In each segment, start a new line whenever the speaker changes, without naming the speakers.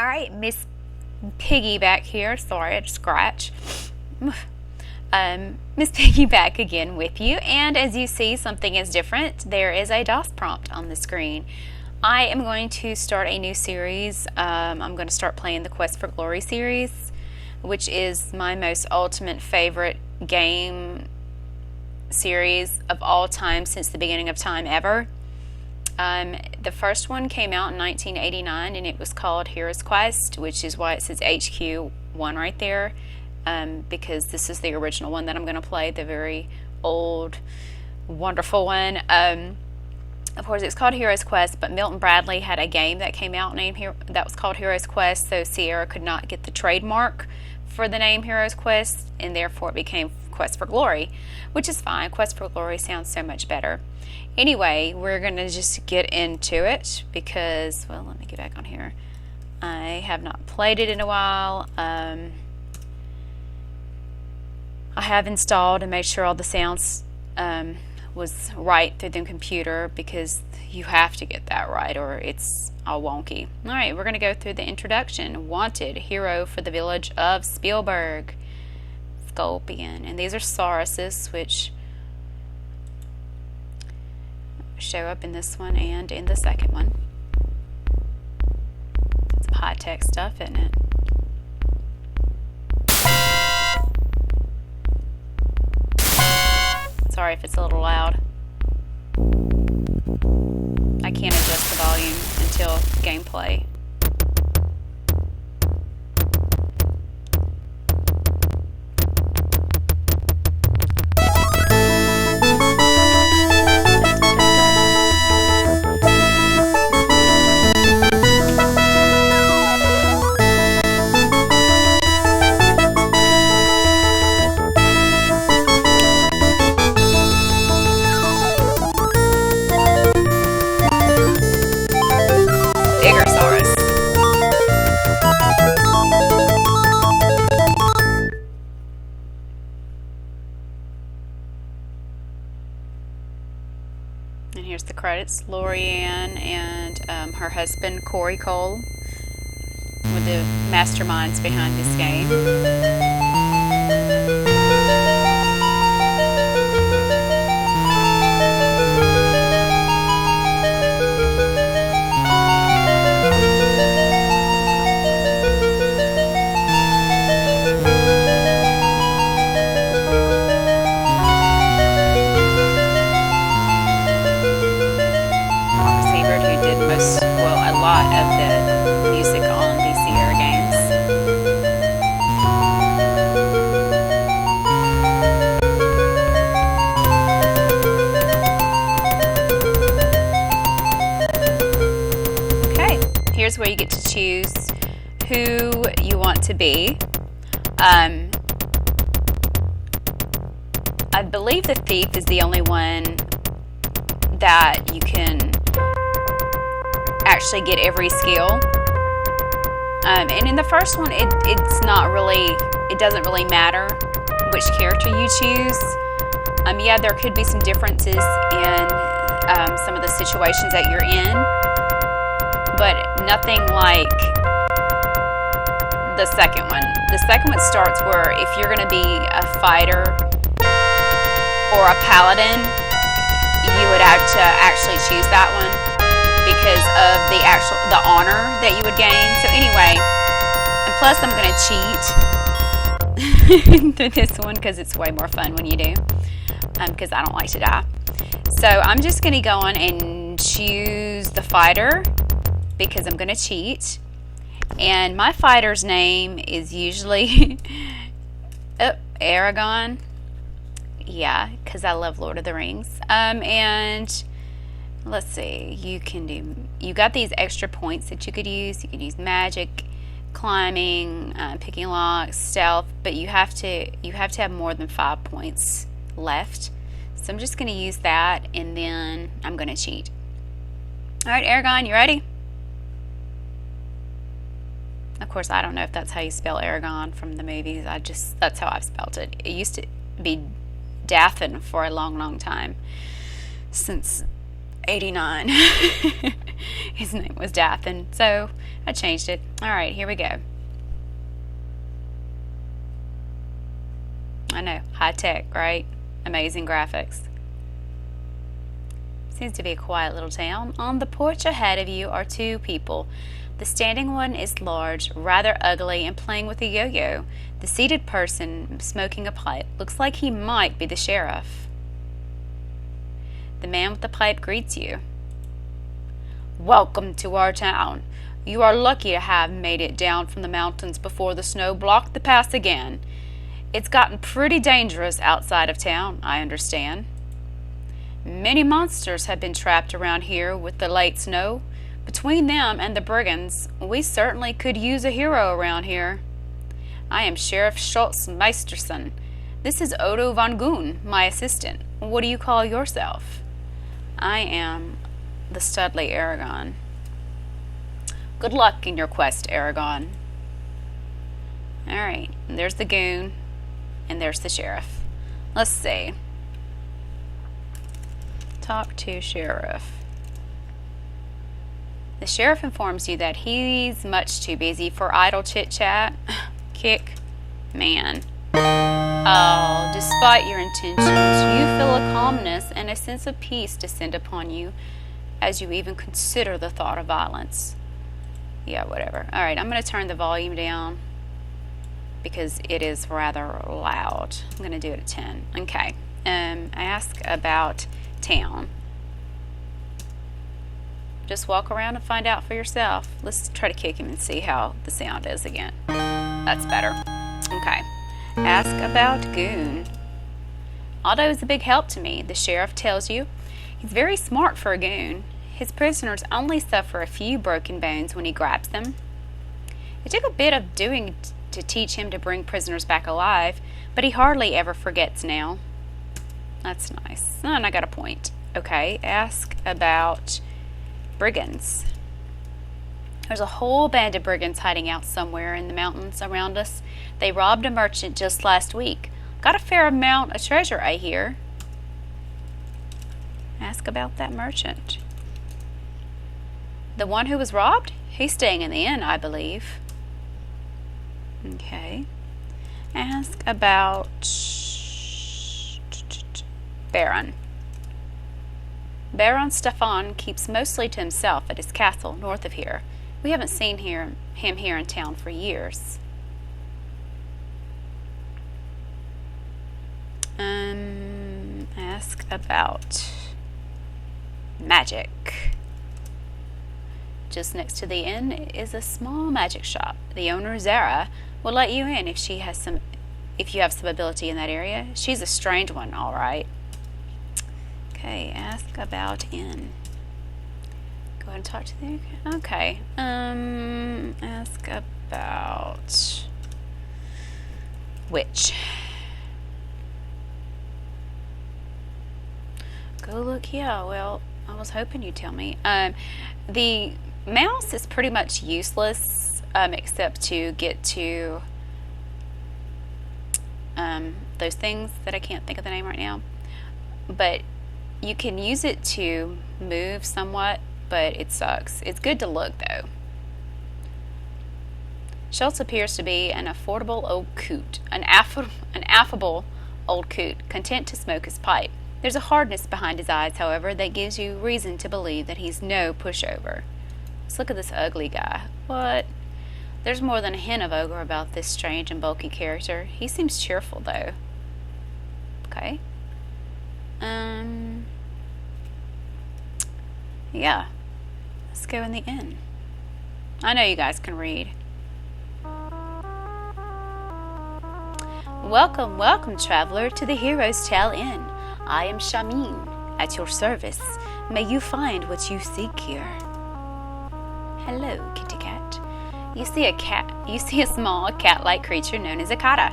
All right, Miss Piggy back here. Sorry, I had to scratch. Miss Piggy back again with you, and as you see, something is different. There is a DOS prompt on the screen. I am going to start a new series. I'm going to start playing the Quest for Glory series, which is my most ultimate favorite game series of all time since the beginning of time ever. The first one came out in 1989 and it was called Hero's Quest, which is why it says HQ1 right there, because this is the original one that I'm going to play, the very old, wonderful one. Of course, it's called Hero's Quest, but Milton Bradley had a game that came out that was called Hero's Quest, so Sierra could not get the trademark for the name Hero's Quest, and therefore it became Quest for Glory, which is fine. Quest for Glory sounds so much better. Anyway, we're going to just get into it because, well, let me get back on here. I have not played it in a while. I have installed and made sure all the sounds was right through the computer, because you have to get that right or it's all wonky. Alright, we're going to go through the introduction. Wanted, hero for the village of Spielberg. Scorpion. And these are Sauruses, which show up in this one and in the second one. Some high-tech stuff, isn't it? Sorry if it's a little loud. I can't adjust the volume until gameplay. And here's the credits. Lorianne and her husband Corey Cole were the masterminds behind this game. A lot of the music on the Sierra games. Okay, here's where you get to choose who you want to be. I believe the thief is the only one that you can actually get every skill, and in the first one it doesn't really matter which character you choose. Yeah, there could be some differences in some of the situations that you're in, but nothing like the second one. The second one starts where if you're going to be a fighter or a paladin, you would have to actually choose that one, because of the honor that you would gain. So anyway, and plus I'm going to cheat through this one because it's way more fun when you do, because I don't like to die. So I'm just going to go on and choose the fighter because I'm going to cheat, and my fighter's name is usually Aragon. Yeah, because I love Lord of the Rings. And let's see, you got these extra points that you could use. You could use magic, climbing, picking locks, stealth, but you have to have more than 5 points left. So I'm just going to use that, and then I'm going to cheat. Alright, Aragon, you ready? Of course, I don't know if that's how you spell Aragon from the movies. That's how I've spelled it. It used to be Dathan for a long, long time, since 89. His name was Dathan, so I changed it. Alright, here we go. I know, high tech, right? Amazing graphics. Seems to be a quiet little town. On the porch ahead of you are two people. The standing one is large, rather ugly, and playing with a yo-yo. The seated person, smoking a pipe, looks like he might be the sheriff. The man with the pipe greets you. Welcome to our town. You are lucky to have made it down from the mountains before the snow blocked the pass again. It's gotten pretty dangerous outside of town, I understand. Many monsters have been trapped around here with the late snow. Between them and the brigands, we certainly could use a hero around here. I am Sheriff Schultz Meisterson. This is Odo von Goon, my assistant. What do you call yourself? I am the Studley Aragon. Good luck in your quest, Aragon. Alright, there's the goon, and there's the sheriff. Let's see. Talk to sheriff. The sheriff informs you that he's much too busy for idle chit-chat. Kick. Man. Oh, despite your intentions, you feel a calmness and a sense of peace descend upon you as you even consider the thought of violence. Yeah, whatever. Alright, I'm going to turn the volume down because it is rather loud. I'm going to do it at 10. Okay. Ask about town. Just walk around and find out for yourself. Let's try to kick him and see how the sound is again. That's better. Okay. Ask about Goon. Otto is a big help to me, the sheriff tells you. He's very smart for a goon. His prisoners only suffer a few broken bones when he grabs them. It took a bit of doing to teach him to bring prisoners back alive, but he hardly ever forgets now. That's nice. Oh, and I got a point. Okay, ask about brigands. There's a whole band of brigands hiding out somewhere in the mountains around us. They robbed a merchant just last week. Got a fair amount of treasure, I hear. Ask about that merchant. The one who was robbed? He's staying in the inn, I believe. Okay. Ask about Baron. Baron Stefan keeps mostly to himself at his castle north of here. We haven't seen him here in town for years. Ask about magic. Just next to the inn is a small magic shop. The owner, Zara, will let you in if you have some ability in that area. She's a strange one, all right. Okay, ask about inn. Go ahead and talk to the... Okay. Ask about... Witch. Go look, yeah, well, I was hoping you'd tell me. The mouse is pretty much useless, except to get to those things that I can't think of the name right now. But you can use it to move somewhat, but it sucks. It's good to look, though. Schultz appears to be an affable old coot, an affable old coot, content to smoke his pipe. There's a hardness behind his eyes, however, that gives you reason to believe that he's no pushover. Let's look at this ugly guy. What? There's more than a hint of ogre about this strange and bulky character. He seems cheerful, though. Okay. Yeah. Let's go in the inn. I know you guys can read. Welcome, welcome, traveler, to the Hero's Tale Inn. I am Shamin, at your service. May you find what you seek here. Hello, kitty cat. You see a small cat-like creature known as a kata.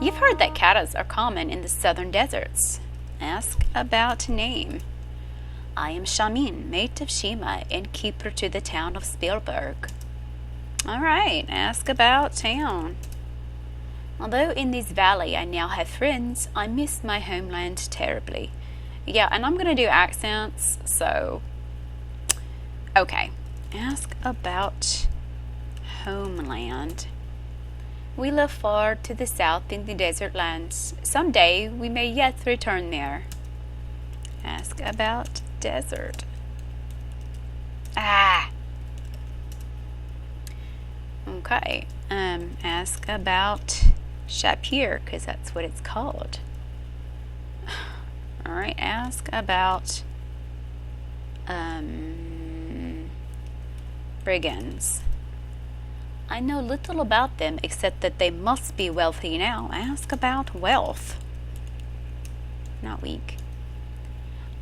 You've heard that katas are common in the southern deserts. Ask about name. I am Shamin, mate of Shima, and keeper to the town of Spielberg. Alright, ask about town. Although in this valley I now have friends, I miss my homeland terribly. Yeah, and I'm gonna do accents, so okay. Ask about homeland. We live far to the south in the desert lands. Someday we may yet return there. Ask about desert. Ah. Okay. Ask about Shapir, because that's what it's called. All right. Ask about brigands. I know little about them except that they must be wealthy now. Ask about wealth. Not weak.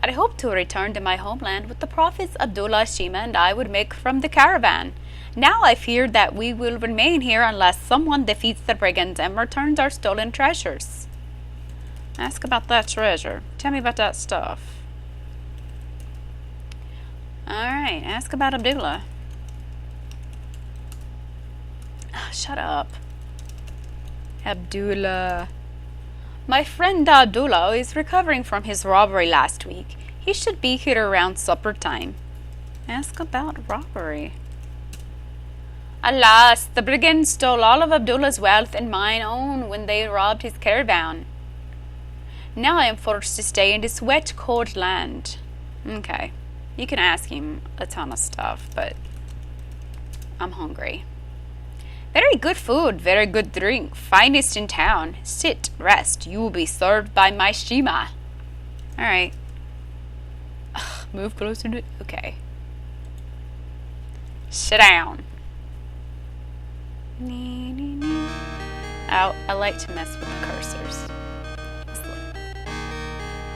I hope to return to my homeland with the profits Abdullah, Shima, and I would make from the caravan. Now I fear that we will remain here unless someone defeats the brigands and returns our stolen treasures. Ask about that treasure. Tell me about that stuff. Alright, ask about Abdullah. Oh, shut up. Abdullah. My friend Abdullah is recovering from his robbery last week. He should be here around supper time. Ask about robbery. Alas, the brigands stole all of Abdullah's wealth and mine own when they robbed his caravan. Now I am forced to stay in this wet, cold land. Okay, you can ask him a ton of stuff, but I'm hungry. Very good food, very good drink, finest in town. Sit, rest, you will be served by my Shima. Alright. Move closer to... Okay. Sit down. Oh, I like to mess with the cursors.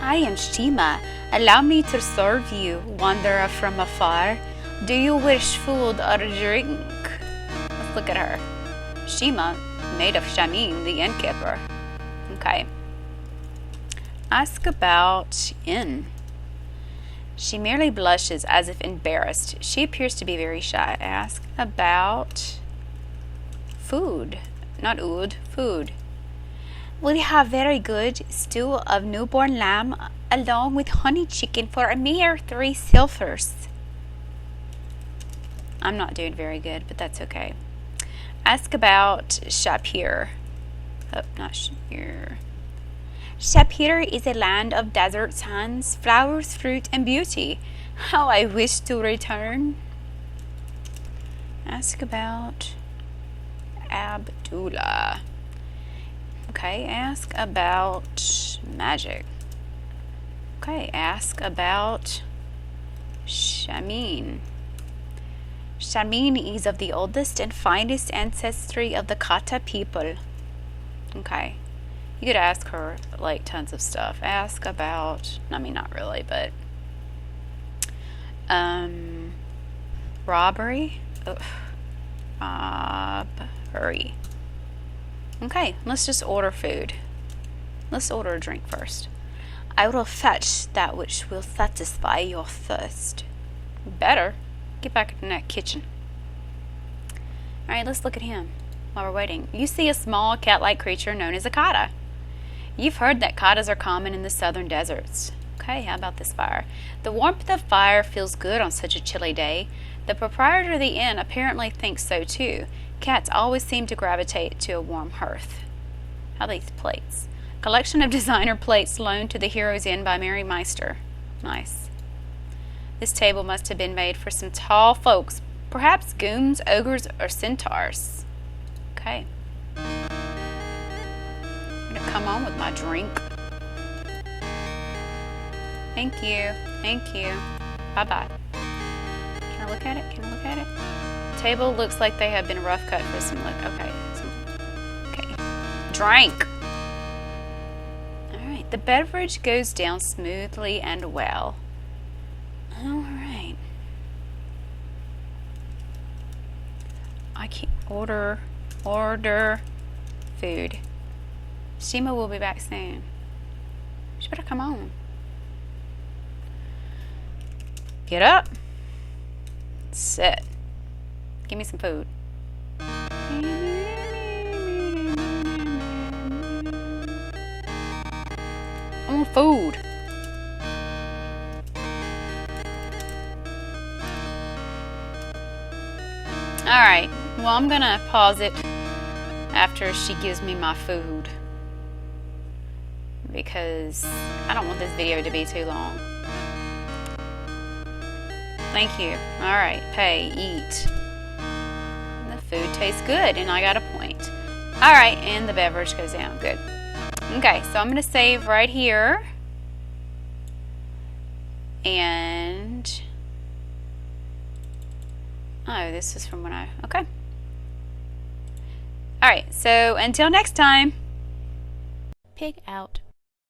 I am Shima. Allow me to serve you, wanderer from afar. Do you wish food or drink? Let's look at her. Shima, made of Shamin, the innkeeper. Okay. Ask about inn. She merely blushes as if embarrassed. She appears to be very shy. Ask about food. Not ood, food. We have very good stew of newborn lamb along with honey chicken for a mere 3 silvers. I'm not doing very good, but that's okay. Ask about Shapir. Oh, not Shapir. Shapir is a land of desert sands, flowers, fruit, and beauty. How I wish to return. Ask about Abdullah. Okay, ask about magic. Okay, ask about Shamin. Shamin is of the oldest and finest ancestry of the Kata people. Okay. You could ask her, like, tons of stuff. Ask about, I mean, not really, but... robbery? Robbery. Okay, let's just order food. Let's order a drink first. I will fetch that which will satisfy your thirst. Better. Get back in that kitchen. Alright, let's look at him while we're waiting. You see a small cat-like creature known as a kata. You've heard that katas are common in the southern deserts. Okay, how about this fire? The warmth of fire feels good on such a chilly day. The proprietor of the inn apparently thinks so too. Cats always seem to gravitate to a warm hearth. How are these plates? Collection of designer plates loaned to the Hero's Inn by Mary Meister. Nice. This table must have been made for some tall folks, perhaps goons, ogres, or centaurs. Okay. I'm gonna come on with my drink. Thank you. Thank you. Bye-bye. Can I look at it? Can I look at it? The table looks like they have been rough cut for some look. Okay. Okay. Drink. Alright. The beverage goes down smoothly and well. Alright. I can't order food. Shima will be back soon. She better come on. Get up. Sit. Give me some food. I want food. Alright, well, I'm gonna pause it after she gives me my food, because I don't want this video to be too long. Thank you. Alright, pay, eat. The food tastes good, and I got a point. Alright, and the beverage goes down. Good. Okay, so I'm going to save right here. And... oh, this is from when I... okay. Alright, so until next time. Pig out.